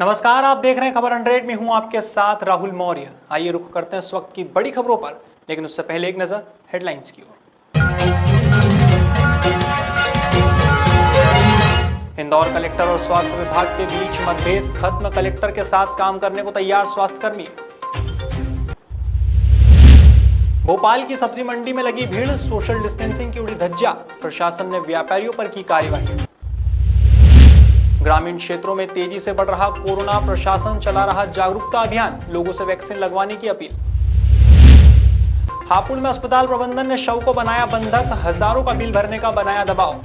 नमस्कार, आप देख रहे हैं खबर 100 में हूं आपके साथ राहुल मौर्य। आइए रुख करते हैं इस वक्त की बड़ी खबरों पर, लेकिन उससे पहले एक नजर हेडलाइंस की ओर। इंदौर कलेक्टर और स्वास्थ्य विभाग के बीच मतभेद खत्म, कलेक्टर के साथ काम करने को तैयार स्वास्थ्यकर्मी। भोपाल की सब्जी मंडी में लगी भीड़, सोशल डिस्टेंसिंग की उड़ी धज्जिया, प्रशासन ने व्यापारियों पर की कार्रवाई। ग्रामीण क्षेत्रों में तेजी से बढ़ रहा कोरोना, प्रशासन चला रहा जागरूकता अभियान, लोगों से वैक्सीन लगवाने की अपील। हापुड़ में अस्पताल प्रबंधन ने शव को बनाया बंधक, हजारों का बिल भरने का बनाया दबाव।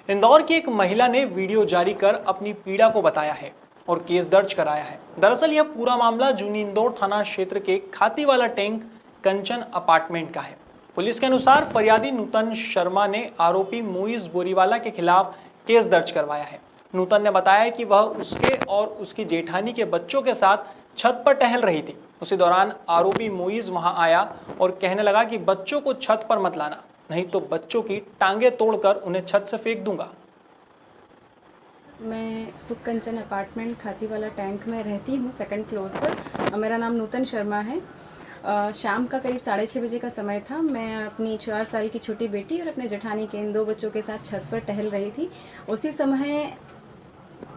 इंदौर की एक महिला ने वीडियो जारी कर अपनी पीड़ा को बताया है और केस दर्ज कराया है। दरअसल यह पूरा मामला जूनी इंदौर थाना क्षेत्र के खातीवाला टैंक कंचन अपार्टमेंट का है। पुलिस के अनुसार फरियादी नूतन शर्मा ने आरोपी मोइज बोरीवाला के खिलाफ केस दर्ज करवाया है। नूतन ने बताया कि वह उसके और उसकी जेठानी के बच्चों के साथ छत पर टहल रही थी। उसी दौरान आरोपी मोइज वहां आया और कहने लगा कि बच्चों को छत पर मत लाना, नहीं तो बच्चों की टांगे तोड़कर उन्हें छत से फेंक दूंगा। मैं सुख कंचन अपार्टमेंट खातीवाला टैंक में रहती हूँ, सेकंड फ्लोर पर। मेरा नाम नूतन शर्मा है। शाम का करीब 6:30 बजे का समय था। मैं अपनी 4 साल की छोटी बेटी और अपने जेठानी के इन 2 बच्चों के साथ छत पर टहल रही थी। उसी समय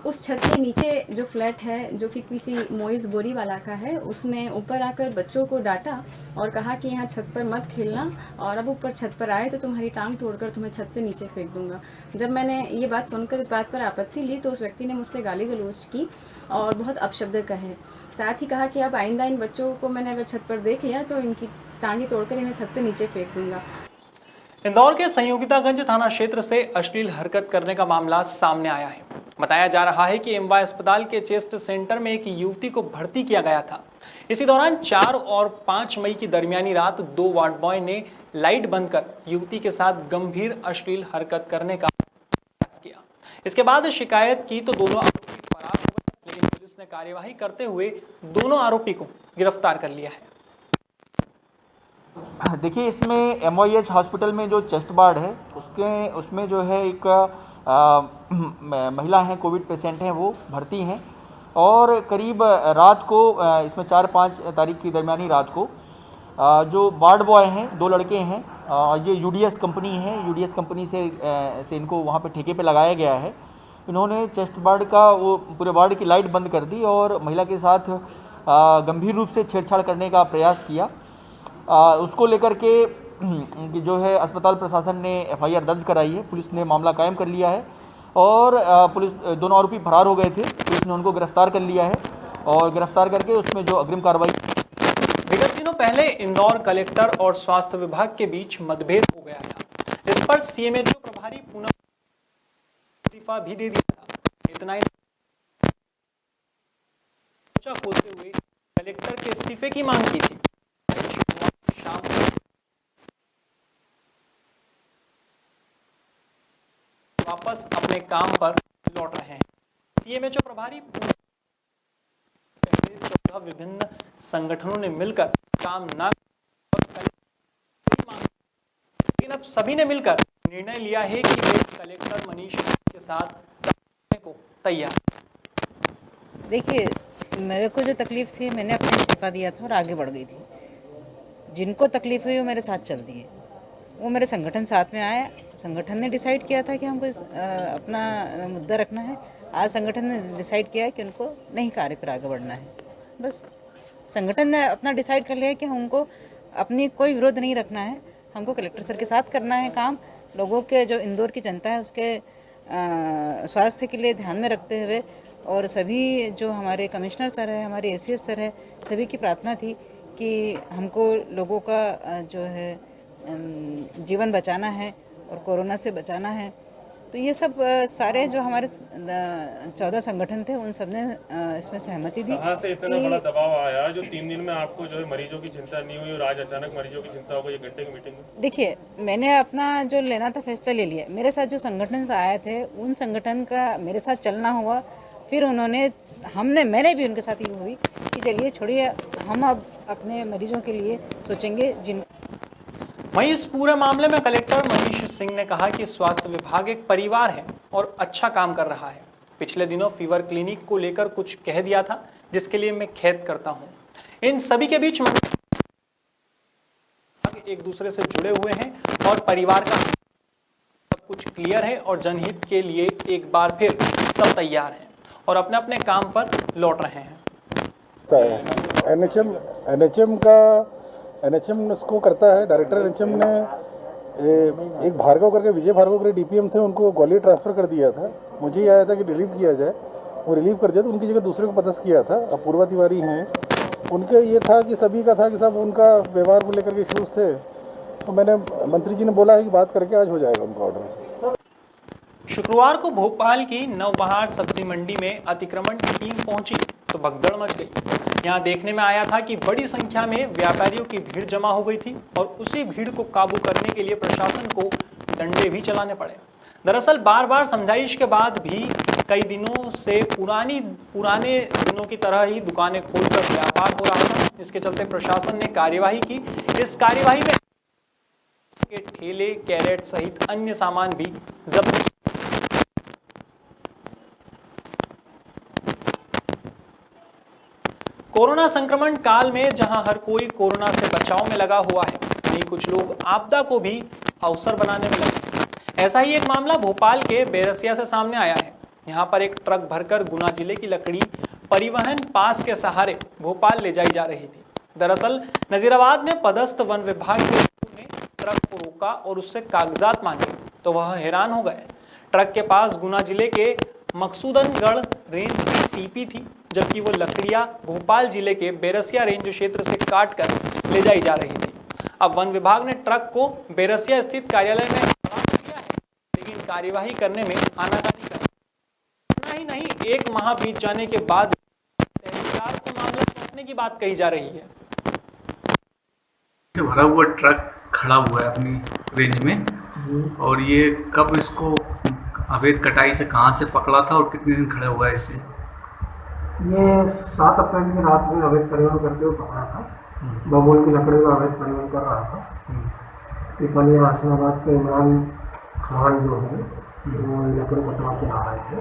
उस छत के नीचे जो फ्लैट है, जो कि किसी मोइज बोरीवाला का है, उसने ऊपर आकर बच्चों को डांटा और कहा कि यहाँ छत पर मत खेलना, और अब ऊपर छत पर आए तो तुम्हारी टांग तोड़कर तुम्हें छत से नीचे फेंक दूंगा। जब मैंने ये बात सुनकर इस बात पर आपत्ति ली तो उस व्यक्ति ने मुझसे गाली गलौज की और बहुत अपशब्द कहे। साथ ही कहा कि अब आइंदा इन बच्चों को मैंने अगर छत पर देख लिया तो इनकी टांगे तोड़कर इन्हें छत से नीचे फेंक दूंगा। इंदौर के संयोगितागंज थाना क्षेत्र से अश्लील हरकत करने का मामला सामने आया है। बताया जा रहा है कि एमवाय अस्पताल के चेस्ट सेंटर में एक युवती को भर्ती किया गया था। इसी दौरान 4 और 5 मई की दरमियानी रात 2 वार्ड बॉय ने लाइट बंद कर युवती के साथ गंभीर अश्लील हरकत करने का प्रयास किया। इसके बाद शिकायत की तो दोनों आरोपी फरार हो गए, लेकिन पुलिस ने कार्यवाही करते हुए दोनों आरोपी को गिरफ्तार कर लिया है। देखिए, इसमें MOH हॉस्पिटल में जो चेस्ट वार्ड है उसमें जो है एक महिला है, कोविड पेशेंट हैं, वो भर्ती हैं। और करीब रात को इसमें 4-5 तारीख की दरमियानी रात को जो वार्ड बॉय हैं, 2 लड़के हैं, ये UDS कंपनी है, UDS कंपनी से इनको वहाँ पे ठेके पे लगाया गया है। इन्होंने चेस्ट वार्ड का वो पूरे वार्ड की लाइट बंद कर दी और महिला के साथ गंभीर रूप से छेड़छाड़ करने का प्रयास किया। उसको लेकर के जो है अस्पताल प्रशासन ने FIR दर्ज कराई है। पुलिस ने मामला कायम कर लिया है और पुलिस दोनों आरोपी फरार हो गए थे। पुलिस ने उनको गिरफ्तार कर लिया है और गिरफ्तार करके उसमें जो अग्रिम कार्रवाई। विगत दिनों पहले इंदौर कलेक्टर और स्वास्थ्य विभाग के बीच मतभेद हो गया था। इस पर CMHO प्रभारी पूनम इस्तीफा भी दे दिया था। इतना ही खोलते हुए कलेक्टर के इस्तीफे की मांग की थी। शाम वापस अपने काम पर लौट रहे हैं। CMHO प्रभारी पहले 14 विभिन्न संगठनों ने मिलकर काम न, लेकिन अब सभी ने मिलकर निर्णय लिया है कि वे कलेक्टर मनीष के साथ करने को तैयार। देखिए, मेरे को जो तकलीफ थी, मैंने अपना इस्तीफा दिया था और आगे बढ़ गई थी। जिनको तकलीफ हुई वो मेरे साथ चल दिए, वो मेरे संगठन साथ में आया। संगठन ने डिसाइड किया था कि हमको अपना मुद्दा रखना है। आज संगठन ने डिसाइड किया है कि उनको नहीं कार्य पर आगे बढ़ना है। बस संगठन ने अपना डिसाइड कर लिया है कि हमको अपनी कोई विरोध नहीं रखना है, हमको कलेक्टर सर के साथ करना है काम। लोगों के जो इंदौर की जनता है उसके स्वास्थ्य के लिए ध्यान में रखते हुए, और सभी जो हमारे कमिश्नर सर है, हमारे ACS सर है, सभी की प्रार्थना थी कि हमको लोगों का जो है जीवन बचाना है और कोरोना से बचाना है। तो ये सब सारे जो हमारे 14 संगठन थे उन सब ने इसमें सहमति दी। कहाँ से इतना बड़ा दबाव आया जो 3 दिन में आपको जो है मरीजों की चिंता नहीं हुई और आज अचानक मरीजों की चिंता हो गई 1 घंटे की मीटिंग में? देखिए, मैंने अपना जो लेना था फैसला ले लिया। मेरे साथ जो संगठन से आए थे उन संगठन का मेरे साथ चलना हुआ। फिर मैंने भी उनके साथ ये हुई कि चलिए छोड़िए, हम अब अपने मरीजों के लिए सोचेंगे। वहीं इस पूरे मामले में कलेक्टर मनीष सिंह ने कहा कि स्वास्थ्य विभाग एक परिवार है और अच्छा काम कर रहा है। पिछले दिनों फीवर क्लिनिक को लेकर कुछ कह दिया था, जिसके लिए मैं खेद करता हूं। इन सभी के बीच एक दूसरे से जुड़े हुए हैं और परिवार का सब कुछ क्लियर है और जनहित के लिए एक बार फिर सब तैयार हैं और अपने अपने काम पर लौट रहे हैं। एनएचएम इसको करता है। डायरेक्टर एनएचएम ने एक भार्गव करके, विजय भार्गव करके डीपीएम थे, उनको ग्वालियर ट्रांसफ़र कर दिया था। मुझे ये आया था कि रिलीव किया जाए, वो रिलीव कर दिया तो उनकी जगह दूसरे को पदस्थ किया था। अब पूर्वा तिवारी हैं, उनके ये था कि सभी का था कि सब उनका व्यवहार को लेकर के इश्यूज़ थे, तो मैंने मंत्री जी ने बोला है कि बात करके आज हो जाएगा उनका ऑर्डर। शुक्रवार को भोपाल की नवबहार सब्जी मंडी में अतिक्रमण की टीम पहुंची तो भगदड़ मच गई। यहां देखने में आया था कि बड़ी संख्या में व्यापारियों की भीड़ जमा हो गई थी और उसी भीड़ को काबू करने के लिए प्रशासन को डंडे भी चलाने पड़े। दरअसल बार बार समझाइश के बाद भी कई दिनों से पुराने दिनों की तरह ही दुकानें खोलकर व्यापार हो रहा था। इसके चलते प्रशासन ने कार्यवाही की। इस कार्यवाही में ठेले, कैरेट सहित अन्य सामान भी जब्त। कोरोना संक्रमण काल में जहां हर कोई कोरोना से बचाव में लगा हुआ है, वहीं कुछ लोग आपदा को भी अवसर बनाने में लगे। ऐसा ही एक मामला भोपाल के बेरसिया से सामने आया है। यहां पर एक ट्रक भरकर गुना जिले की लकड़ी परिवहन पास के सहारे भोपाल ले जाई जा रही थी। दरअसल नजीराबाद में पदस्थ वन विभाग के लोगों ने ट्रक को रोका और उससे कागजात मांगे तो वह हैरान हो गए। ट्रक के पास गुना जिले के मकसूदनगढ़ रेंज की टीपी थी, जबकि वो लकड़ियां भोपाल जिले के बेरसिया रेंज क्षेत्र से काट कर ले जाई जा रही थी। अब वन विभाग ने ट्रक को बेरसिया स्थित कार्यालय में खड़ा कर दिया है, लेकिन कार्यवाही करने में आनाकानी कर। इतना ही नहीं, एक माह बीत जाने के बाद तहसीलदार को मामला सौंपने की बात कही जा रही है। भरा हुआ ट्रक खड़ा हुआ है अपनी रेंज में, और ये कब इसको अवैध कटाई से कहां से पकड़ा था और कितने दिन खड़ा हुआ है इसे? ये 7 अप्रैल की रात में अवैध परिवहन करते हुए पकड़ा था। बबूल की लकड़ी का अवैध परिवहन कर रहा था। पिपलिया हसनाबाद के इमरान खान जो है वो लकड़ी कटवा के आ रहे थे,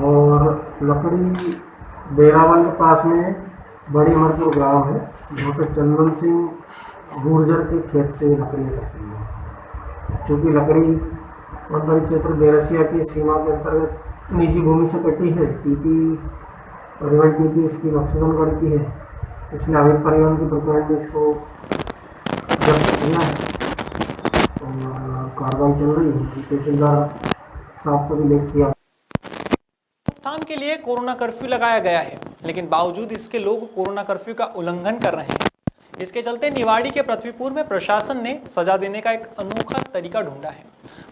और लकड़ी बेरावल के पास में बड़ी अमरपुर गांव है, वहाँ पे चंदन सिंह गुर्जर के खेत से लकड़ी कटती है। चूँकि लकड़ी वनबरी क्षेत्र बेरसिया की सीमा के अंतर्गत निजी भूमि से कटी है, टीपी परिवहन टीपी इसकी मकसूदनगढ़ की है, इसलिए अवैध परिवहन की प्रकरण में इसको जब्त किया है और कार्रवाई चल रही है। तहसीलदार साहब को भी लेख किया। रोकथाम के लिए कोरोना कर्फ्यू लगाया गया है, लेकिन बावजूद इसके लोग कोरोना कर्फ्यू का उल्लंघन कर रहे हैं। इसके चलते निवाड़ी के पृथ्वीपुर में प्रशासन ने सजा देने का एक अनोखा तरीका ढूंढा है।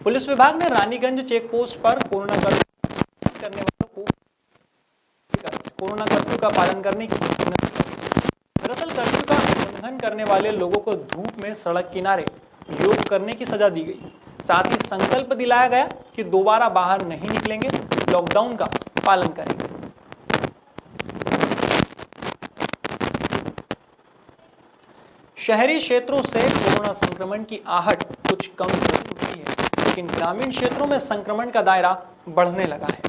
पुलिस विभाग ने रानीगंज चेक पोस्ट पर कोरोना कर्फ्यू करने वालों को कोरोना कर्फ्यू का पालन करने की दरअसल कर्फ्यू का उल्लंघन करने वाले लोगों को धूप में सड़क किनारे योग करने की सजा दी गई। साथ ही संकल्प दिलाया गया कि दोबारा बाहर नहीं निकलेंगे, लॉकडाउन का पालन करेंगे। शहरी क्षेत्रों से कोरोना संक्रमण की आहट कुछ कम जरूर उठी है, लेकिन ग्रामीण क्षेत्रों में संक्रमण का दायरा बढ़ने लगा है।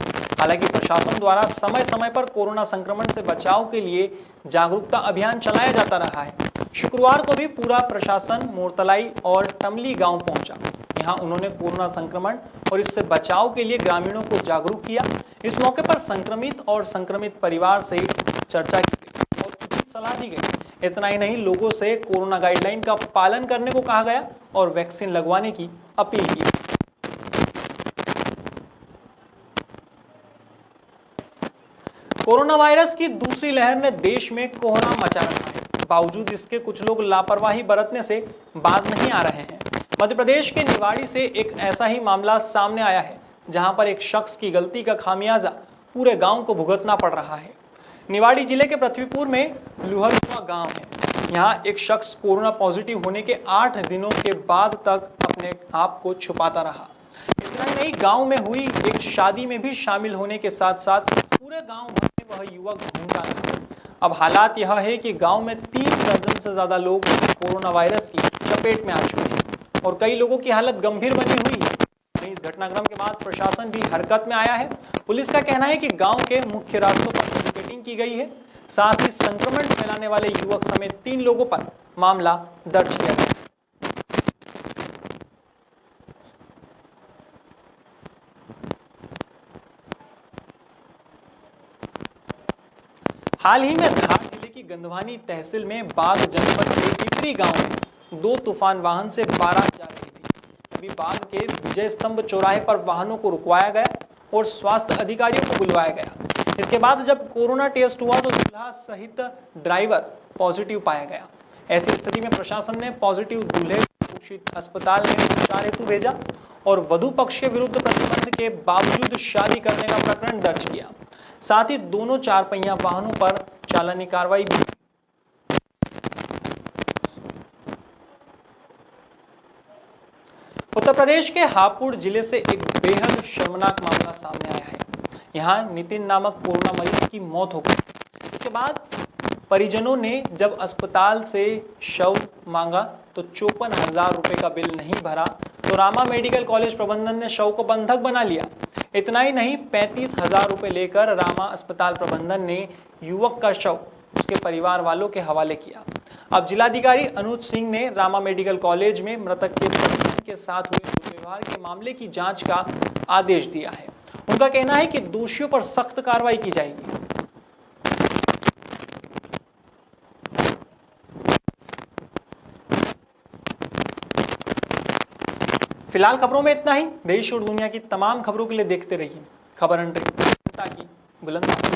हालांकि प्रशासन द्वारा समय समय पर कोरोना संक्रमण से बचाव के लिए जागरूकता अभियान चलाया जाता रहा है। शुक्रवार को भी पूरा प्रशासन मोरतलाई और टमली गांव पहुंचा। यहां उन्होंने कोरोना संक्रमण और इससे बचाव के लिए ग्रामीणों को जागरूक किया। इस मौके पर संक्रमित और संक्रमित परिवार से चर्चा की गई और उचित सलाह दी गई। इतना ही नहीं, लोगों से कोरोना गाइडलाइन का पालन करने को कहा गया और वैक्सीन लगवाने की अपील की। कोरोना वायरस की दूसरी लहर ने देश में कोहराम मचा रखा है। बावजूद इसके कुछ लोग लापरवाही बरतने से बाज नहीं आ रहे हैं। मध्य प्रदेश के निवाड़ी से एक ऐसा ही मामला सामने आया है, जहां पर एक शख्स की गलती का खामियाजा पूरे गांव को भुगतना पड़ रहा है। निवाड़ी जिले के पृथ्वीपुर में लुहरकुआ गांव है। यहां एक शख्स कोरोना पॉजिटिव होने के 8 दिनों के बाद तक अपने आप को छुपाता रहा। इतना ही नहीं, गांव में हुई एक शादी में भी शामिल होने के साथ साथ पूरे गांव भर में वह युवक घूमता रहा। अब हालात यह है कि गांव में 3 दर्जन से ज्यादा लोग कोरोना वायरस की चपेट में आ चुके हैं। और कई लोगों की हालत गंभीर बनी हुई है। वहीं इस घटनाक्रम के बाद प्रशासन भी हरकत में आया है। पुलिस का कहना है कि गांव के मुख्य रास्तों पर बैरिकेडिंग की गई है। साथ ही संक्रमण फैलाने वाले युवक समेत 3 लोगों पर मामला दर्ज किया गया। हाल ही में धार जिले की गंधवानी तहसील में बाग जनपद के पिपरी गांव में 2 तूफान वाहन से बारात जा रही थी। तभी बाग के विजय स्तंभ चौराहे पर वाहनों को रुकवाया गया और स्वास्थ्य अधिकारियों को बुलवाया गया। इसके बाद जब कोरोना टेस्ट हुआ तो दूल्हा सहित ड्राइवर पॉजिटिव पाया गया। ऐसी स्थिति में प्रशासन ने पॉजिटिव दूल्हे को घोषित अस्पताल में उपचार हेतु भेजा और वधु पक्ष के विरुद्ध प्रतिबंध के बावजूद शादी करने का प्रकरण दर्ज किया। साथ ही दोनों 4 पहिया वाहनों पर चालानी कार्रवाई भी। उत्तर प्रदेश के हापुड़ जिले से एक बेहद शर्मनाक मामला सामने आया है। यहां नितिन नामक कोरोना मरीज की मौत हो गई। इसके बाद परिजनों ने जब अस्पताल से शव मांगा तो 54,000 रुपए का बिल नहीं भरा तो रामा मेडिकल कॉलेज प्रबंधन ने शव को बंधक बना लिया। इतना ही नहीं, 35,000 रुपए लेकर रामा अस्पताल प्रबंधन ने युवक का शव उसके परिवार वालों के हवाले किया। अब जिलाधिकारी अनुज सिंह ने रामा मेडिकल कॉलेज में मृतक के परिजन के साथ हुए दुर्व्यवहार के मामले की जांच का आदेश दिया है। उनका कहना है कि दोषियों पर सख्त कार्रवाई की जाएगी। फिलहाल खबरों में इतना ही। देश और दुनिया की तमाम खबरों के लिए देखते रहिए खबर अंडर की बुलंद।